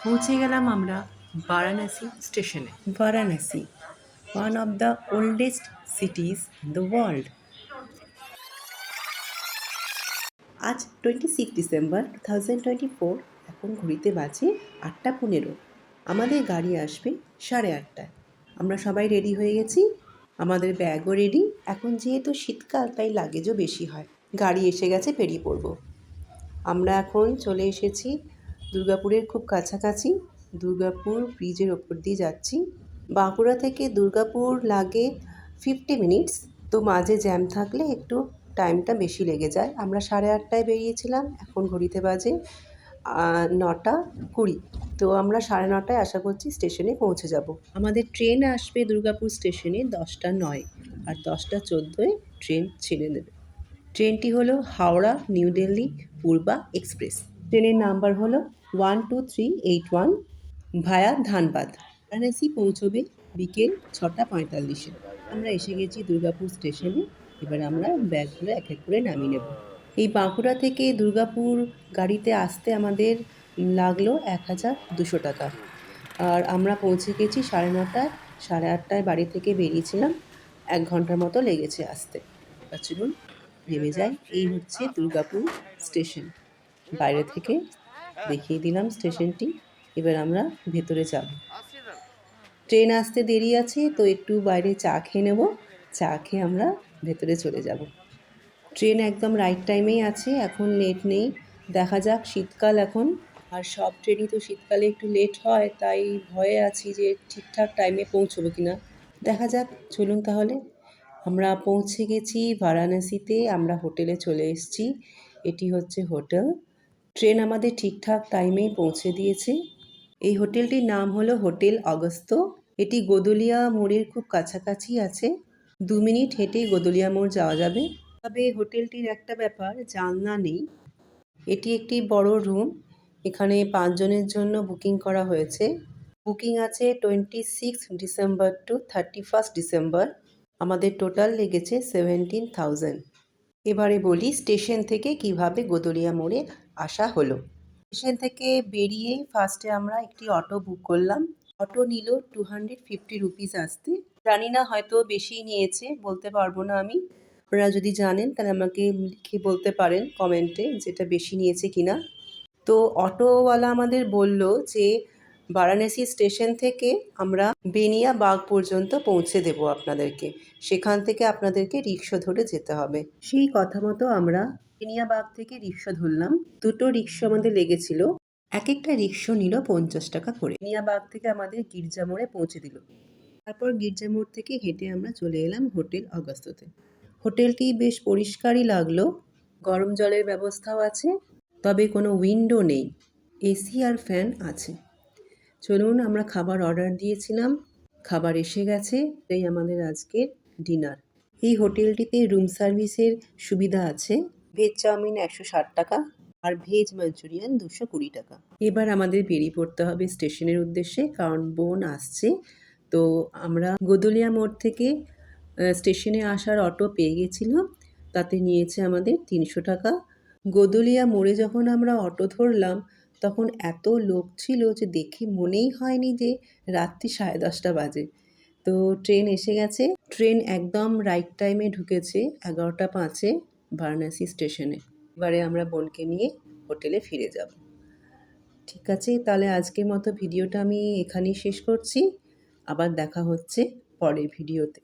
পৌঁছে গেলাম আমরা বারাণসী স্টেশনে। Varanasi, one of the oldest cities in the world. আজ 26 ডিসেম্বর 2024। এখন ঘড়িতে বাজে 8:15। আমাদের গাড়ি আসবে 8:30টায়। আমরা সবাই রেডি হয়ে গেছি, আমাদের ব্যাগও রেডি। এখন যেহেতু শীতকাল তাই লাগেজও বেশি হয়। গাড়ি এসে গেছে, বেরিয়ে পড়ব। আমরা এখন চলে এসেছি দুর্গাপুরের খুব কাছাকাছি। দুর্গাপুর ব্রিজের ওপর দিয়ে যাচ্ছি। বাঁকুড়া থেকে দুর্গাপুর লাগে 50 মিনিটস, তো মাঝে জ্যাম থাকলে একটু টাইমটা বেশি লেগে যায়। আমরা 8:30টায় বেরিয়েছিলাম, এখন ঘড়িতে বাজে 9:20। তো আমরা 9:30টায় আশা করছি স্টেশনে পৌঁছে যাব। আমাদের ট্রেন আসবে দুর্গাপুর স্টেশনে 10:09, আর 10:14 ট্রেন ছেড়ে দেবে। ট্রেনটি হলো হাওড়া নিউ দিল্লি পূর্বা এক্সপ্রেস। ট্রেনের নাম্বার হলো 12381 ভায়া ধানবাদ। বারাণসী পৌঁছবে বিকেল 6:45-এ। আমরা এসে গেছি দুর্গাপুর স্টেশনে। এবার আমরা ব্যাগগুলো এক এক করে নামিয়ে নেব। এই বাঁকুড়া থেকে দুর্গাপুর গাড়িতে আসতে আমাদের লাগলো 1200 টাকা। আর আমরা পৌঁছে গেছি 9:30টায়। 8:30টায় বাড়ি থেকে বেরিয়েছিলাম, 1 ঘন্টার মতো লেগেছে আসতে। চলুন নেমে যাই। এই হচ্ছে দুর্গাপুর স্টেশন। বাইরে থেকে দেখিয়ে দিলাম স্টেশনটি। এবার আমরা ভেতরে যাব। ট্রেন আসতে দেরি আছে, তো একটু বাইরে চা খেয়ে নেব। চা খেয়ে আমরা ভেতরে চলে যাব। ট্রেন একদম রাইট টাইমেই আছে, এখন লেট নেই। দেখা যাক, শীতকাল এখন, আর সব ট্রেনই তো শীতকালে একটু লেট হয়, তাই ভয়ে আছি যে ঠিকঠাক টাইমে পৌঁছবো কিনা। দেখা যাক, চলুন তাহলে। আমরা পৌঁছে গেছি বারাণসীতে। আমরা হোটেলে চলে এসেছি। এটি হচ্ছে হোটেল। ট্রেন আমাদের ঠিকঠাক টাইমেই পৌঁছে দিয়েছে। এই হোটেলটির নাম হলো হোটেল অগস্ত। এটি গোদলিয়া মোড়ের খুব কাছাকাছি আছে। 2 মিনিট হেঁটেই গোদলিয়া মোড় যাওয়া যাবে। তবে হোটেলটির একটা ব্যাপার, জানলা নেই। এটি একটি বড় রুম। এখানে 5 জনের জন্য বুকিং করা হয়েছে। বুকিং আছে 26 ডিসেম্বর টু 31 ডিসেম্বর। আমাদের টোটাল লেগেছে 17,000। এবারে বলি স্টেশন থেকে কিভাবে গোদলিয়া মোড়ে আসা হলো। স্টেশন থেকে বেরিয়েই ফার্স্টে আমরা একটি অটো বুক করলাম। অটো নিল 250 রুপিস আসতে। জানি না, হয়তো বেশি নিয়েছে, বলতে পারবো না আমি। আপনারা যদি জানেন তাহলে আমাকে লিখে বলতে পারেন কমেন্টে যেটা বেশি নিয়েছে কিনা। তো অটোওয়ালা আমাদের বলল যে বারাণসী স্টেশন থেকে আমরা বেনিয়াবাগ পর্যন্ত পৌঁছে দেব আপনাদেরকে, সেখান থেকে আপনাদেরকে রিক্সা ধরে যেতে হবে। সেই কথা মতো আমরা বেনিয়াবাগ থেকে রিক্সা ধরলাম। 2টো রিক্সা আমাদের লেগেছিল, এক একটা রিক্সা নিল 50 টাকা করে। বেনিয়াবাগ থেকে আমাদের গির্জা মোড়ে পৌঁছে দিল। তারপর গির্জা মোড় থেকে হেঁটে আমরা চলে এলাম হোটেল অগস্ততে। হোটেলটি বেশ পরিষ্কারই লাগলো, গরম জলের ব্যবস্থাও আছে, তবে কোনো উইন্ডো নেই, এসি আর ফ্যান আছে। চলুন, আমরা খাবার অর্ডার দিয়েছিলাম, খাবার এসে গেছে। এই আমাদের আজকের ডিনার। এই হোটেলটিতে রুম সার্ভিসের সুবিধা আছে। ভেজ চাউমিন 160 টাকা আর ভেজ মাঞ্চুরিয়ান 220 টাকা। এবার আমাদের বেরিয়ে পড়তে হবে স্টেশনের উদ্দেশ্যে, কারণ বোন আসছে। তো আমরা গোদলিয়া মোড় থেকে স্টেশনে আসার অটো পেয়ে গেছিলাম, তাতে নিয়েছে আমাদের 300 টাকা। গোদলিয়া মোড়ে যখন আমরা অটো ধরলাম তখন এত লোক ছিল যে দেখে মনেই হয়নি যে রাত্রি 10:30 বাজে। তো ট্রেন এসে গেছে। ট্রেন একদম রাইট টাইমে ঢুকেছে 11:05-এ বারাণসী স্টেশনে। এবারে আমরা বোনকে নিয়ে হোটেলে ফিরে যাব। ঠিক আছে, তাহলে আজকের মতো ভিডিওটা আমি এখানেই শেষ করছি। আবার দেখা হচ্ছে পরের ভিডিওতে।